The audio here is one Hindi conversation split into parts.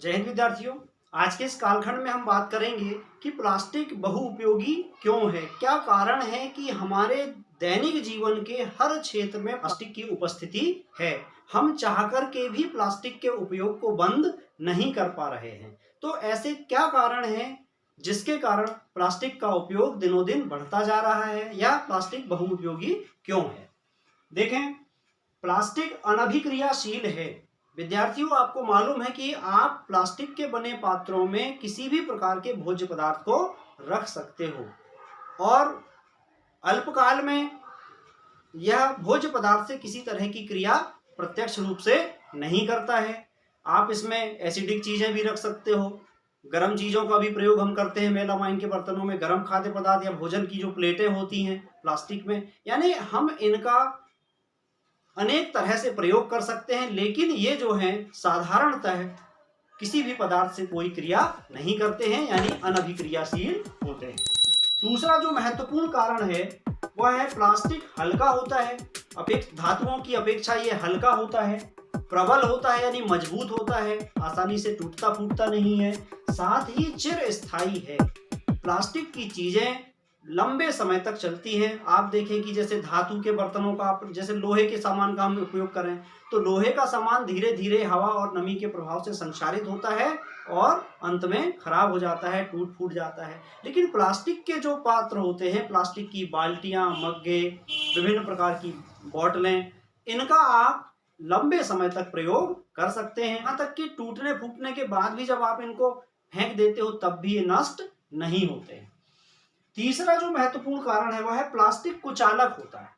जय हिंद विद्यार्थियों। आज के इस कालखंड में हम बात करेंगे कि प्लास्टिक बहुउपयोगी क्यों है। क्या कारण है कि हमारे दैनिक जीवन के हर क्षेत्र में प्लास्टिक की उपस्थिति है। हम चाहकर के भी प्लास्टिक के उपयोग को बंद नहीं कर पा रहे हैं। तो ऐसे क्या कारण हैं जिसके कारण प्लास्टिक का उपयोग दिनों दिन बढ़ता जा रहा है, या प्लास्टिक बहुउपयोगी क्यों है। देखें, प्लास्टिक अनभिक्रियाशील है। विद्यार्थियों, आपको मालूम है कि आप प्लास्टिक के बने पात्रों में किसी भी प्रकार के भोज्य पदार्थ को रख सकते हो, और अल्पकाल में यह भोज्य पदार्थ से किसी तरह की क्रिया प्रत्यक्ष रूप से नहीं करता है। आप इसमें एसिडिक चीजें भी रख सकते हो। गर्म चीजों का भी प्रयोग हम करते हैं मेलामाइन के बर्तनों में। गर्म खाद्य पदार्थ या भोजन की जो प्लेटें होती हैं प्लास्टिक में, यानी हम इनका अनेक तरह से प्रयोग कर सकते हैं, लेकिन ये जो है साधारणतः किसी भी पदार्थ से कोई क्रिया नहीं करते हैं, यानी अनभिक्रियाशील होते हैं। दूसरा जो महत्वपूर्ण कारण है वह है प्लास्टिक हल्का होता है। धातुओं की अपेक्षा ये हल्का होता है, प्रबल होता है यानी मजबूत होता है, आसानी से टूटता फूटता नहीं है, साथ ही चिरस्थायी है। प्लास्टिक की चीजें लंबे समय तक चलती हैं। आप देखें कि जैसे धातु के बर्तनों का, जैसे लोहे के सामान का हम उपयोग करें तो लोहे का सामान धीरे धीरे हवा और नमी के प्रभाव से संक्षारित होता है और अंत में खराब हो जाता है, टूट फूट जाता है। लेकिन प्लास्टिक के जो पात्र होते हैं, प्लास्टिक की बाल्टियां, मग्गे, विभिन्न प्रकार की बोतलें, इनका आप लंबे समय तक प्रयोग कर सकते हैं। यहाँ तक कि टूटने फूटने के बाद भी जब आप इनको फेंक देते हो तब भी ये नष्ट नहीं होते हैं। तीसरा जो महत्वपूर्ण कारण है वह है प्लास्टिक कुचालक होता है।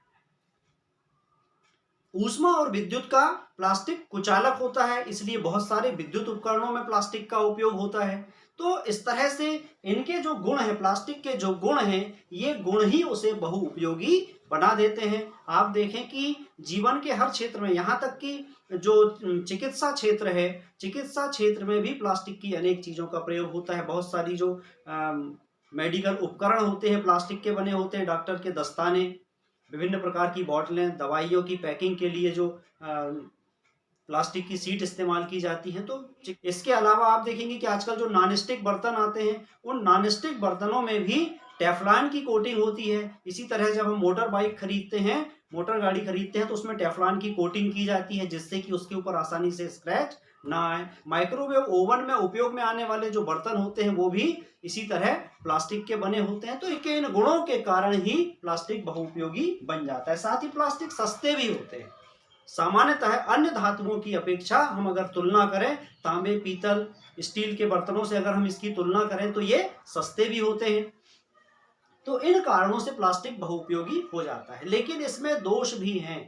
ऊष्मा और विद्युत का प्लास्टिक कुचालक होता है, इसलिए बहुत सारे विद्युत उपकरणों में प्लास्टिक का उपयोग होता है। तो इस तरह से इनके जो गुण हैं, प्लास्टिक के जो गुण हैं, ये गुण ही उसे बहुउपयोगी बना देते हैं। आप देखें कि जीवन के हर क्षेत्र में, यहाँ तक कि जो चिकित्सा क्षेत्र है, चिकित्सा क्षेत्र में भी प्लास्टिक की अनेक चीजों का प्रयोग होता है। बहुत सारी जो मेडिकल उपकरण होते हैं प्लास्टिक के बने होते हैं। डॉक्टर के दस्ताने, विभिन्न प्रकार की बोतलें, दवाइयों की पैकिंग के लिए जो प्लास्टिक की शीट इस्तेमाल की जाती है। तो इसके अलावा आप देखेंगे कि आजकल जो नॉन स्टिक बर्तन आते हैं, उन नॉन स्टिक बर्तनों में भी टेफ्लॉन की कोटिंग होती है। इसी तरह जब हम मोटर बाइक खरीदते हैं, मोटर गाड़ी खरीदते हैं, तो उसमें टेफ्लॉन की कोटिंग की जाती है, जिससे कि उसके ऊपर आसानी से स्क्रैच ना आए। माइक्रोवेव ओवन में उपयोग में आने वाले जो बर्तन होते हैं वो भी इसी तरह प्लास्टिक के बने होते हैं। तो इन गुणों के कारण ही प्लास्टिक बहुउपयोगी बन जाता है। साथ ही प्लास्टिक सस्ते भी होते हैं। सामान्यतः अन्य धातुओं की अपेक्षा हम अगर तुलना करें, तांबे, पीतल, स्टील के बर्तनों से अगर हम इसकी तुलना करें तो ये सस्ते भी होते हैं। तो इन कारणों से प्लास्टिक बहुउपयोगी हो जाता है। लेकिन इसमें दोष भी हैं।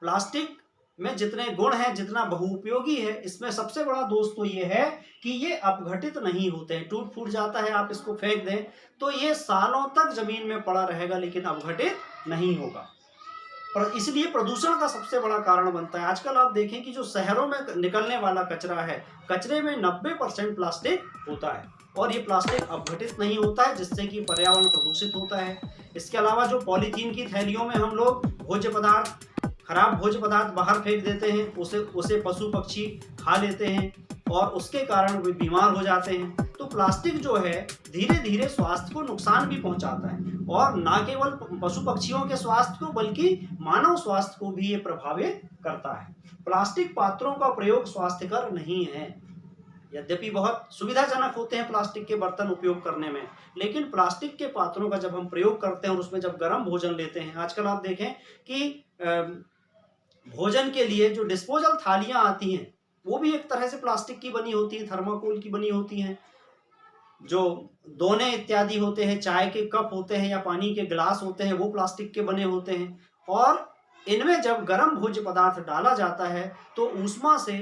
प्लास्टिक में जितने गुण हैं, जितना बहुउपयोगी है, इसमें सबसे बड़ा दोष तो ये है कि ये अपघटित नहीं होते हैं। टूट फूट जाता है, आप इसको फेंक दें तो ये सालों तक जमीन में पड़ा रहेगा, लेकिन अपघटित नहीं होगा। पर इसलिए प्रदूषण का सबसे बड़ा कारण बनता है। आजकल आप देखें कि जो शहरों में निकलने वाला कचरा है, कचरे में 90% प्लास्टिक होता है, और ये प्लास्टिक अपघटित नहीं होता है, जिससे कि पर्यावरण प्रदूषित होता है। इसके अलावा जो पॉलीथीन की थैलियों में हम लोग भोज्य पदार्थ, खराब भोज्य पदार्थ बाहर फेंक देते हैं, उसे पशु पक्षी खा लेते हैं और उसके कारण वे बीमार हो जाते हैं। तो प्लास्टिक जो है धीरे धीरे स्वास्थ्य को नुकसान भी पहुंचाता है, और न केवल पशु पक्षियों के स्वास्थ्य को बल्कि मानव स्वास्थ्य को भी ये प्रभावित करता है। प्लास्टिक पात्रों का प्रयोग स्वास्थ्यकर नहीं है। यद्यपि बहुत सुविधाजनक होते हैं प्लास्टिक के बर्तन उपयोग करने में, लेकिन प्लास्टिक के पात्रों का जब हम प्रयोग करते हैं और उसमें जब गर्म भोजन लेते हैं, आजकल आप देखें कि भोजन के लिए जो डिस्पोजल थालियां आती हैं वो भी एक तरह से प्लास्टिक की बनी होती हैं, थर्माकोल की बनी होती हैं। जो दोने इत्यादि होते हैं, चाय के कप होते हैं या पानी के गिलास होते हैं, वो प्लास्टिक के बने होते हैं। और इनमें जब गर्म भोज्य पदार्थ डाला जाता है तो ऊष्मा से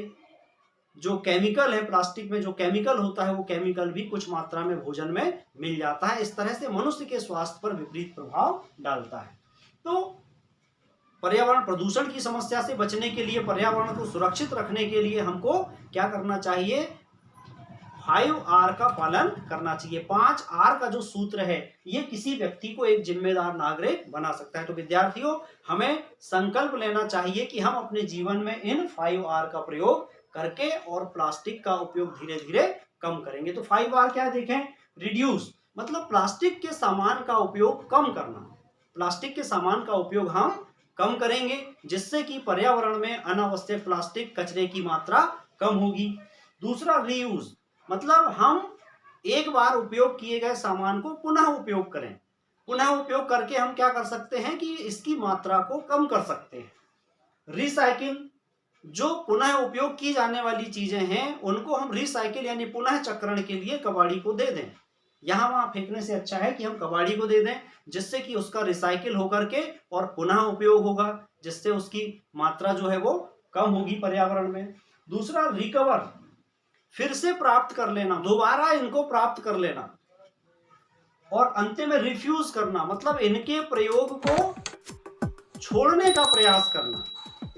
जो केमिकल है, प्लास्टिक में जो केमिकल होता है, वो केमिकल भी कुछ मात्रा में भोजन में मिल जाता है। इस तरह से मनुष्य के स्वास्थ्य पर विपरीत प्रभाव डालता है। तो पर्यावरण प्रदूषण की समस्या से बचने के लिए, पर्यावरण को सुरक्षित रखने के लिए हमको क्या करना चाहिए? 5R का पालन करना चाहिए। 5R का जो सूत्र है, ये किसी व्यक्ति को एक जिम्मेदार नागरिक बना सकता है। तो विद्यार्थियों, हमें संकल्प लेना चाहिए कि हम अपने जीवन में इन 5R का प्रयोग करके और प्लास्टिक का उपयोग धीरे धीरे कम करेंगे। तो 5R क्या देखें, रिड्यूस मतलब प्लास्टिक के सामान का उपयोग कम करना। प्लास्टिक के सामान का उपयोग हम कम करेंगे जिससे कि पर्यावरण में अनावश्यक प्लास्टिक कचरे की मात्रा कम होगी। दूसरा रीयूज मतलब हम एक बार उपयोग किए गए सामान को पुनः उपयोग करें। पुनः उपयोग करके हम क्या कर सकते हैं कि इसकी मात्रा को कम कर सकते हैं। रिसाइकिल जो पुनः उपयोग की जाने वाली चीजें हैं उनको हम रिसाइकिल यानी पुनः चक्रण के लिए कबाड़ी को दे दें। यहाँ वहां फेंकने से अच्छा है कि हम कबाड़ी को दे दें जिससे कि उसका रिसाइकिल होकर के और पुनः उपयोग होगा, जिससे उसकी मात्रा जो है वो कम होगी पर्यावरण में। दूसरा रिकवर फिर से प्राप्त कर लेना, दोबारा इनको प्राप्त कर लेना। और अंतिम में रिफ्यूज करना मतलब इनके प्रयोग को छोड़ने का प्रयास करना,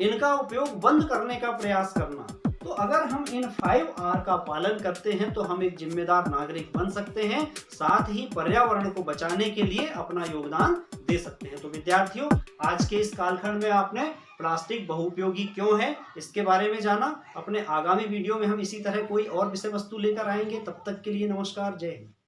इनका उपयोग बंद करने का प्रयास करना। तो अगर हम इन 5R का पालन करते हैं तो हम एक जिम्मेदार नागरिक बन सकते हैं, साथ ही पर्यावरण को बचाने के लिए अपना योगदान दे सकते हैं। तो विद्यार्थियों, आज के इस कालखंड में आपने प्लास्टिक बहुउपयोगी क्यों है इसके बारे में जाना। अपने आगामी वीडियो में हम इसी तरह कोई और विषय वस्तु लेकर आएंगे। तब तक के लिए नमस्कार, जय हिंद।